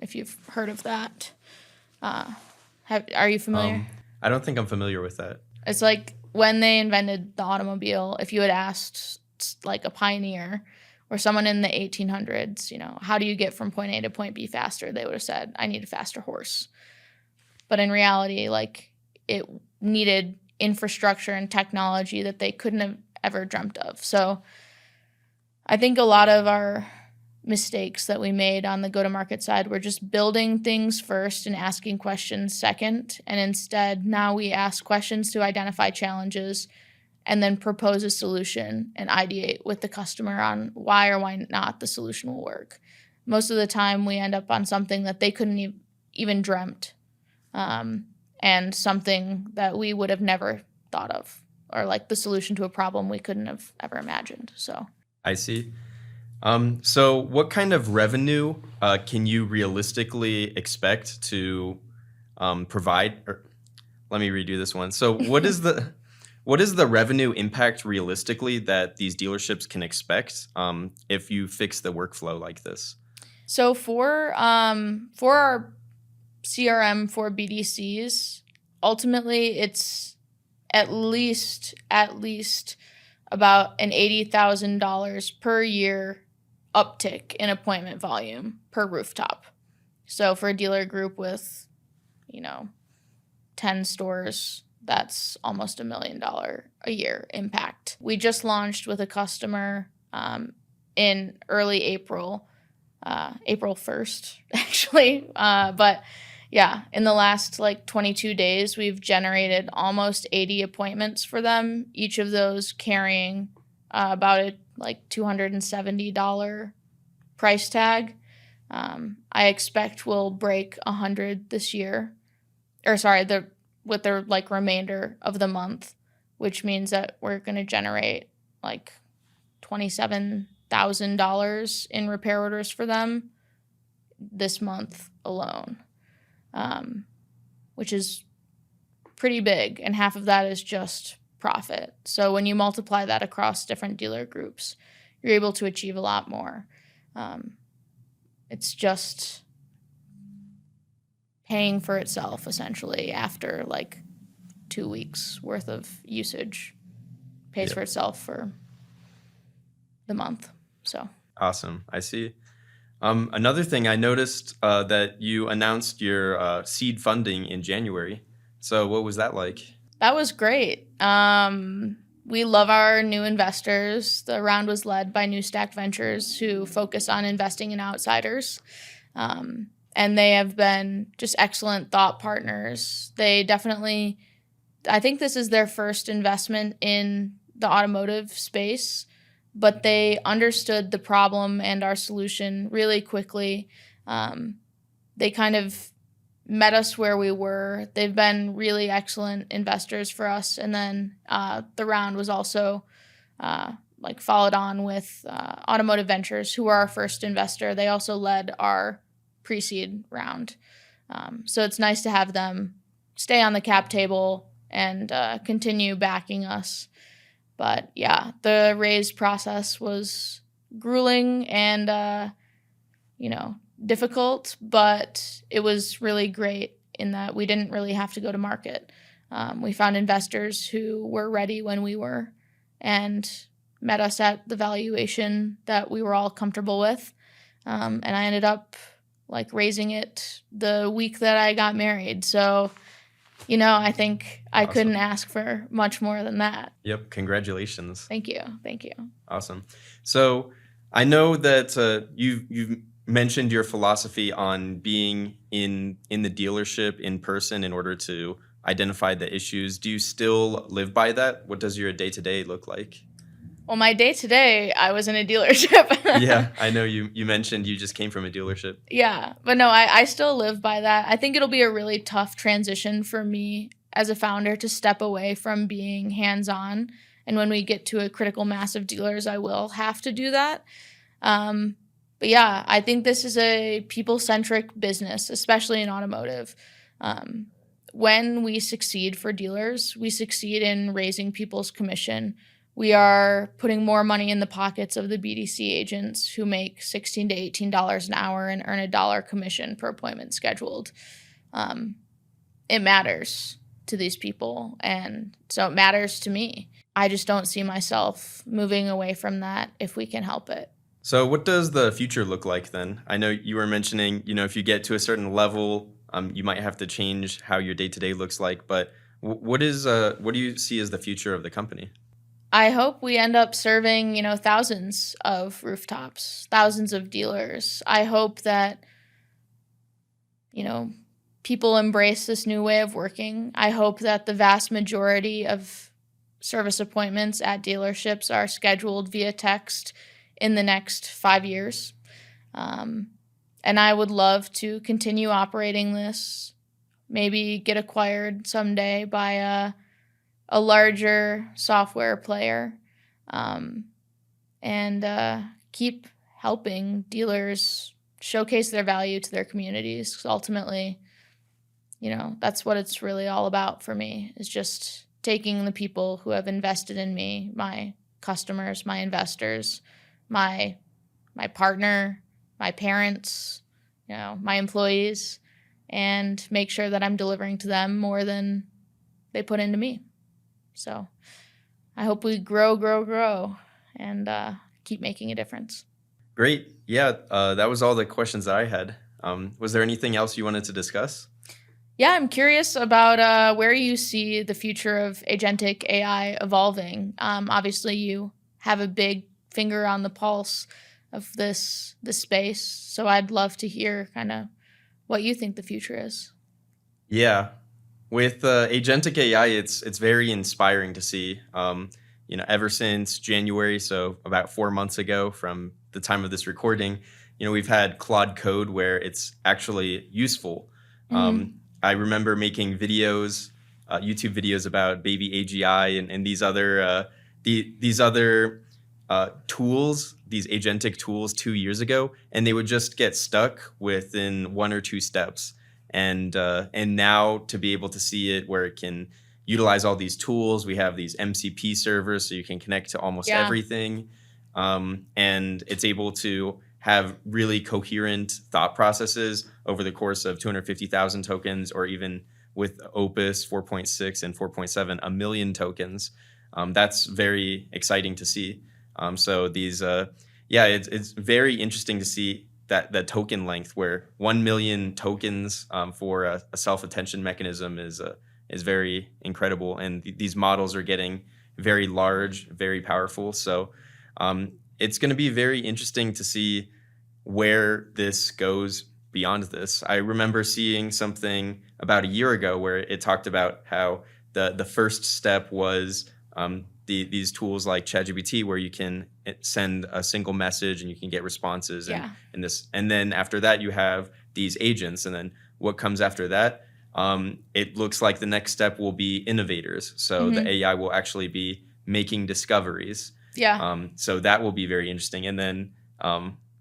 If you've heard of that. Are you familiar? I don't think I'm familiar with that. It's like when they invented the automobile, if you had asked like a pioneer or someone in the 1800s, how do you get from point A to point B faster? They would have said, I need a faster horse. But in reality, like it needed infrastructure and technology that they couldn't have ever dreamt of. So I think a lot of our mistakes that we made on the go-to-market side were just building things first and asking questions second. And instead, now we ask questions to identify challenges and then propose a solution and ideate with the customer on why or why not the solution will work. Most of the time, we end up on something that they couldn't even dreamt, and something that we would have never thought of, or like the solution to a problem we couldn't have ever imagined. So I see. So what kind of revenue can you realistically expect to provide? Or, let me redo this one. So what is the revenue impact realistically that these dealerships can expect if you fix the workflow like this? So for our CRM for BDCs, ultimately it's at least about an $80,000 per year uptick in appointment volume per rooftop. So for a dealer group with, 10 stores, that's almost $1 million a year impact. We just launched with a customer in early April, April 1st, actually. But yeah, in the last 22 days, we've generated almost 80 appointments for them, each of those carrying about a $270 price tag. I expect we'll break 100 this year. or sorry, with their like remainder of the month, which means that we're going to generate like $27,000 in repair orders for them this month alone, which is pretty big. And half of that is just profit. So when you multiply that across different dealer groups, you're able to achieve a lot more. It's just paying for itself essentially after like 2 weeks worth of usage. Pays for itself for the month. So awesome. I see. Another thing I noticed that you announced your seed funding in January. So what was that like? That was great. We love our new investors. The round was led by New Stack Ventures, who focus on investing in outsiders. And they have been just excellent thought partners. They definitely, I think this is their first investment in the automotive space, but they understood the problem and our solution really quickly. They kind of met us where we were. They've been really excellent investors for us. And then the round was also followed on with Automotive Ventures, who were our first investor. They also led our pre-seed round. So it's nice to have them stay on the cap table and continue backing us. But yeah, the raise process was grueling and, difficult, but it was really great in that we didn't really have to go to market. We found investors who were ready when we were and met us at the valuation that we were all comfortable with. And I ended up raising it the week that I got married. So, I think I couldn't ask for much more than that. Yep. Congratulations. Thank you. Awesome. So I know that you've mentioned your philosophy on being in the dealership in person in order to identify the issues. Do you still live by that? What does your day-to-day look like? Well, my day-to-day, I was in a dealership. Yeah, I know you mentioned you just came from a dealership. Yeah, but no, I still live by that. I think it'll be a really tough transition for me as a founder to step away from being hands-on. And when we get to a critical mass of dealers, I will have to do that. But yeah, I think this is a people-centric business, especially in automotive. When we succeed for dealers, we succeed in raising people's commission. We are putting more money in the pockets of the BDC agents who make $16 to $18 an hour and earn $1 commission per appointment scheduled. It matters to these people, and so it matters to me. I just don't see myself moving away from that if we can help it. So what does the future look like then? I know you were mentioning, if you get to a certain level, you might have to change how your day-to-day looks like, but what do you see as the future of the company? I hope we end up serving, thousands of rooftops, thousands of dealers. I hope that, people embrace this new way of working. I hope that the vast majority of service appointments at dealerships are scheduled via text in the next 5 years. And I would love to continue operating this, maybe get acquired someday by a larger software player, and keep helping dealers showcase their value to their communities. Because ultimately, that's what it's really all about for me, is just taking the people who have invested in me, my customers, my investors, my partner, my parents, my employees, and make sure that I'm delivering to them more than they put into me. So I hope we grow, and keep making a difference. Great. Yeah, that was all the questions that I had. Was there anything else you wanted to discuss? Yeah, I'm curious about where you see the future of agentic AI evolving. Obviously, you have a big finger on the pulse of this space, so I'd love to hear kind of what you think the future is. Yeah. With agentic AI, it's very inspiring to see. Ever since January, so about 4 months ago from the time of this recording, we've had Claude Code where it's actually useful. I remember making videos, YouTube videos about baby AGI and these other these other tools, these agentic tools 2 years ago, and they would just get stuck within 1 or 2 steps. And now to be able to see it where it can utilize all these tools, we have these MCP servers, so you can connect to almost everything, and it's able to have really coherent thought processes over the course of 250,000 tokens, or even with Opus 4.6 and 4.7, a million tokens. That's very exciting to see. So these, it's very interesting to see that token length, where 1 million tokens for a self-attention mechanism is very incredible. And these models are getting very large, very powerful. So it's going to be very interesting to see where this goes beyond this. I remember seeing something about a year ago where it talked about how the first step was these tools like ChatGPT, where you can send a single message and you can get responses, and then after that you have these agents, and then what comes after that, it looks like the next step will be innovators. So the AI will actually be making discoveries. So that will be very interesting. And then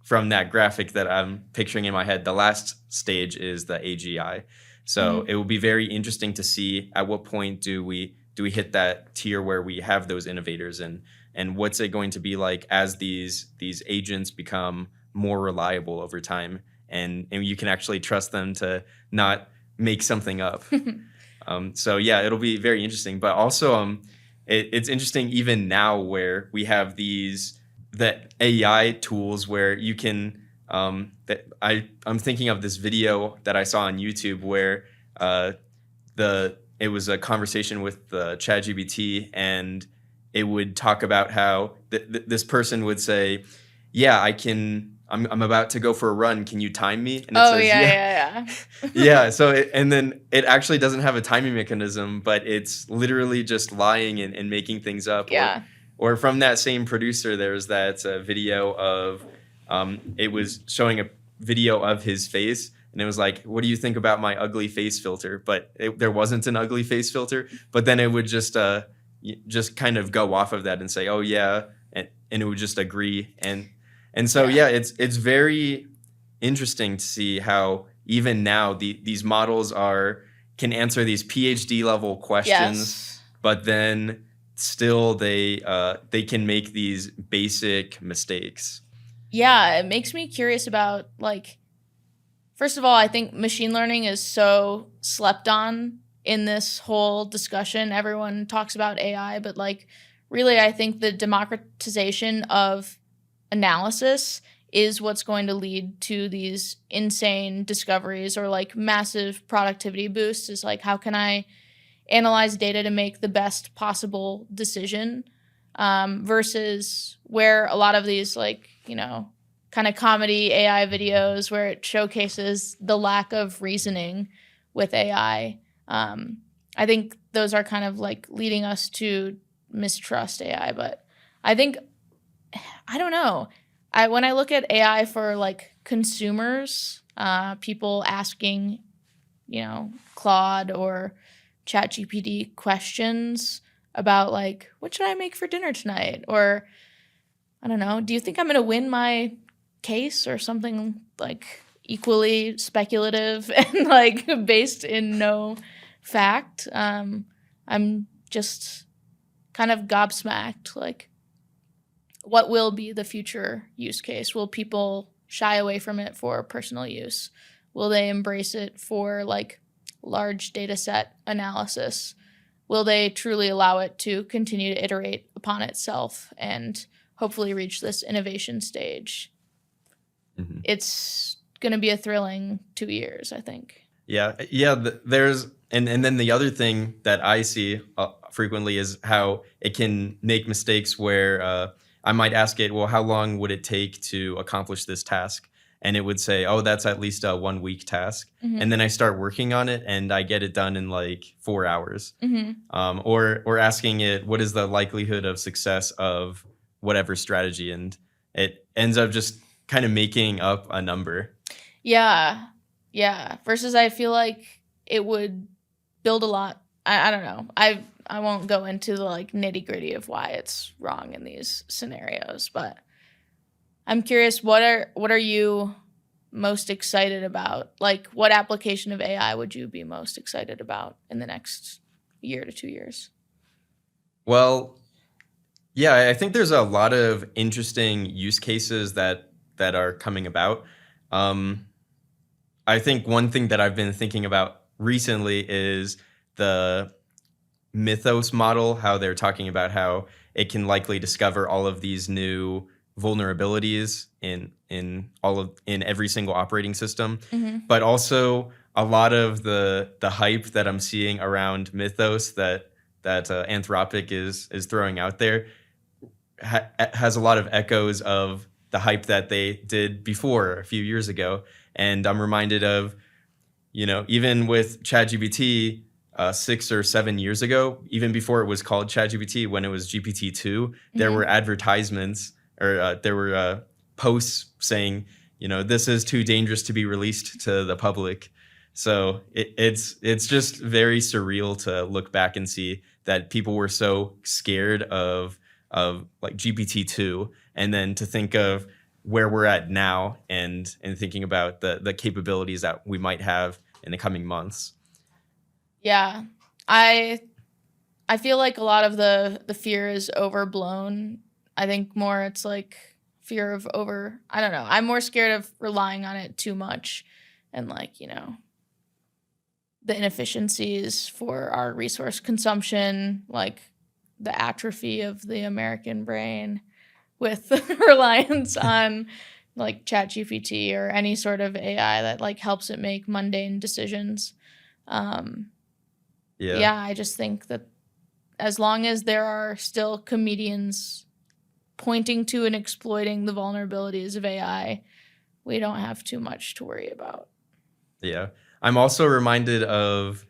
from that graphic that I'm picturing in my head, the last stage is the AGI. So it will be very interesting to see at what point do we hit that tier where we have those innovators, and what's it going to be like as these agents become more reliable over time, and you can actually trust them to not make something up. So yeah, it'll be very interesting. But also it's interesting even now where we have the AI tools where you can I'm thinking of this video that I saw on YouTube where it was a conversation with ChatGPT, and it would talk about how this person would say, "Yeah, I'm about to go for a run. Can you time me?" And it says, yeah. yeah. So and then it actually doesn't have a timing mechanism, but it's literally just lying and making things up. Or from that same producer, there's that video of it was showing a video of his face. And it was like, "What do you think about my ugly face filter?" But there wasn't an ugly face filter. But then it would just kind of go off of that and say, "Oh yeah," and it would just agree. And so it's very interesting to see how even now these models can answer these PhD level questions, but then still they can make these basic mistakes. Yeah, it makes me curious about, like, first of all, I think machine learning is so slept on in this whole discussion. Everyone talks about AI, but like really I think the democratization of analysis is what's going to lead to these insane discoveries or like massive productivity boosts. Is like, how can I analyze data to make the best possible decision, versus where a lot of these, like, kind of comedy AI videos where it showcases the lack of reasoning with AI. I think those are kind of like leading us to mistrust AI. But I think, I don't know. When I look at AI for like consumers, people asking, Claude or ChatGPT questions about like, what should I make for dinner tonight? Or I don't know, do you think I'm going to win my case, or something like equally speculative and like based in no fact? I'm just kind of gobsmacked. Like, what will be the future use case? Will people shy away from it for personal use? Will they embrace it for like large data set analysis? Will they truly allow it to continue to iterate upon itself and hopefully reach this innovation stage? It's going to be a thrilling 2 years, I think. Yeah. There's and then the other thing that I see frequently is how it can make mistakes where I might ask it, "Well, how long would it take to accomplish this task?" And it would say, "Oh, that's at least a 1 week task." And then I start working on it and I get it done in like 4 hours. Or asking it, "What is the likelihood of success of whatever strategy?" And it ends up just kind of making up a number. Yeah. Versus I feel like it would build a lot. I don't know. I won't go into the like nitty gritty of why it's wrong in these scenarios, but I'm curious, what are you most excited about? Like, what application of AI would you be most excited about in the next year to 2 years? Well, yeah, I think there's a lot of interesting use cases that are coming about. Um, I think one thing that I've been thinking about recently is the Mythos model, how they're talking about how it can likely discover all of these new vulnerabilities in every single operating system, but also a lot of the hype that I'm seeing around Mythos that Anthropic is throwing out there has a lot of echoes of the hype that they did before a few years ago. And I'm reminded of, even with ChatGPT 6 or 7 years ago, even before it was called ChatGPT, when it was GPT-2, there were advertisements or there were posts saying, this is too dangerous to be released to the public. So it's just very surreal to look back and see that people were so scared of like GPT-2, and then to think of where we're at now and thinking about the capabilities that we might have in the coming months. Yeah. I feel like a lot of the fear is overblown. I think more it's like fear of I don't know. I'm more scared of relying on it too much and like, the inefficiencies for our resource consumption, like the atrophy of the American brain with reliance on like ChatGPT or any sort of AI that like helps it make mundane decisions. Yeah, I just think that as long as there are still comedians pointing to and exploiting the vulnerabilities of AI, we don't have too much to worry about. Yeah. I'm also reminded of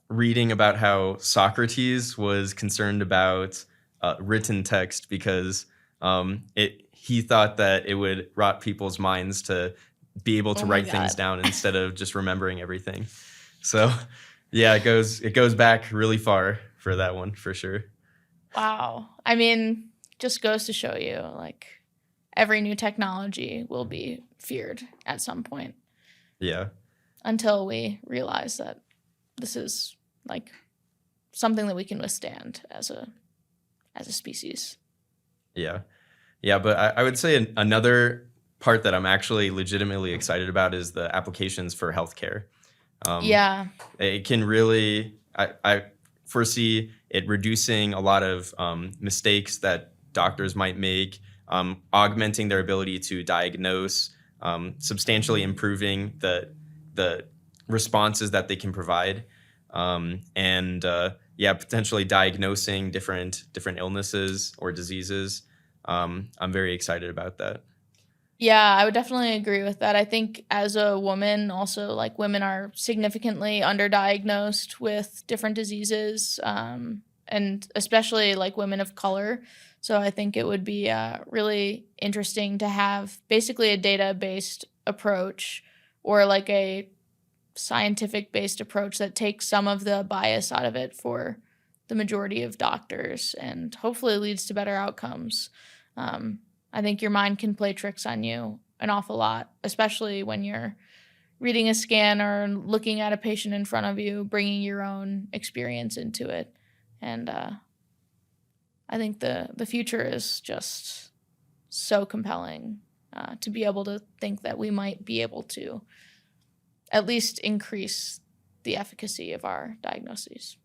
reading about how Socrates was concerned about written text because he thought that it would rot people's minds to be able to write things down instead of just remembering everything. So yeah, it goes back really far for that one for sure. Wow. I mean, just goes to show you like every new technology will be feared at some point. Yeah. Until we realize that this is like something that we can withstand as a species. Yeah. Yeah, but I would say another part that I'm actually legitimately excited about is the applications for healthcare. Yeah. It can really, I foresee it reducing a lot of mistakes that doctors might make, augmenting their ability to diagnose, substantially improving the responses that they can provide, and potentially diagnosing different illnesses or diseases. I'm very excited about that. Yeah, I would definitely agree with that. I think as a woman, also like women are significantly underdiagnosed with different diseases, and especially like women of color. So I think it would be really interesting to have basically a data-based approach or like a scientific-based approach that takes some of the bias out of it for the majority of doctors and hopefully leads to better outcomes. I think your mind can play tricks on you an awful lot, especially when you're reading a scan or looking at a patient in front of you, bringing your own experience into it. And I think the future is just so compelling to be able to think that we might be able to at least increase the efficacy of our diagnoses.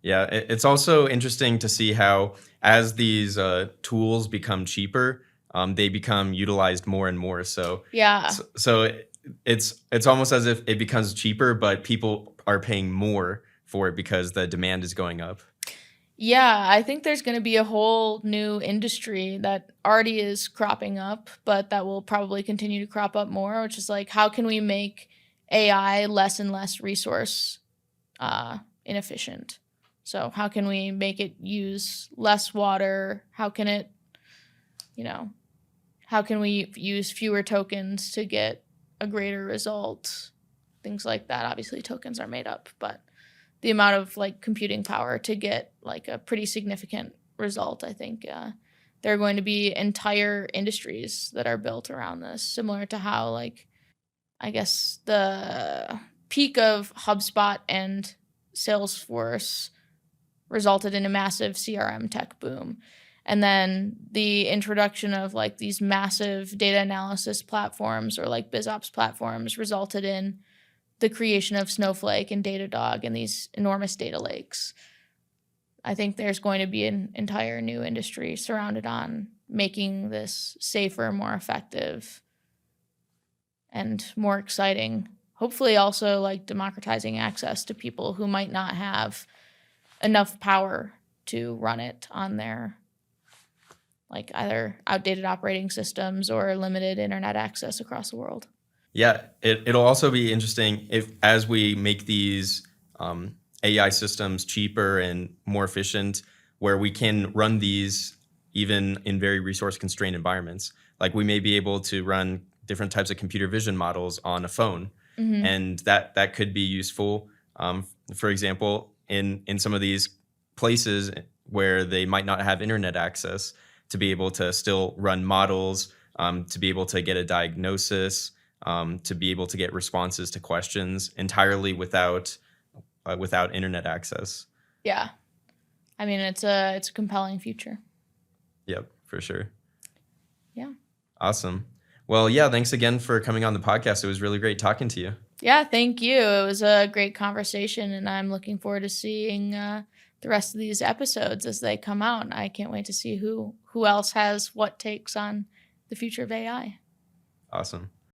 Yeah, it's also interesting to see how as these tools become cheaper, they become utilized more and more. So yeah, it's almost as if it becomes cheaper, but people are paying more for it because the demand is going up. Yeah, I think there's going to be a whole new industry that already is cropping up, but that will probably continue to crop up more, which is like, how can we make AI less and less resource inefficient? So how can we make it use less water? How can it, how can we use fewer tokens to get a greater result? things like that. Obviously, tokens are made up, but the amount of like computing power to get like a pretty significant result, I think there are going to be entire industries that are built around this, similar to how like I guess the peak of HubSpot and Salesforce resulted in a massive CRM tech boom. And then the introduction of like these massive data analysis platforms or like BizOps platforms resulted in the creation of Snowflake and Datadog and these enormous data lakes. I think there's going to be an entire new industry surrounded on making this safer, more effective, and more exciting. Hopefully also like democratizing access to people who might not have enough power to run it on their like either outdated operating systems or limited internet access across the world. Yeah, it'll also be interesting if as we make these AI systems cheaper and more efficient, where we can run these even in very resource constrained environments. Like we may be able to run different types of computer vision models on a phone, and that could be useful. For example, in some of these places where they might not have internet access, to be able to still run models, to be able to get a diagnosis, to be able to get responses to questions entirely without internet access. Yeah. I mean, it's a compelling future. Yep, for sure. Yeah. Awesome. Well, yeah, thanks again for coming on the podcast. It was really great talking to you. Yeah, thank you. It was a great conversation, and I'm looking forward to seeing the rest of these episodes as they come out. I can't wait to see who else has what takes on the future of AI. Awesome.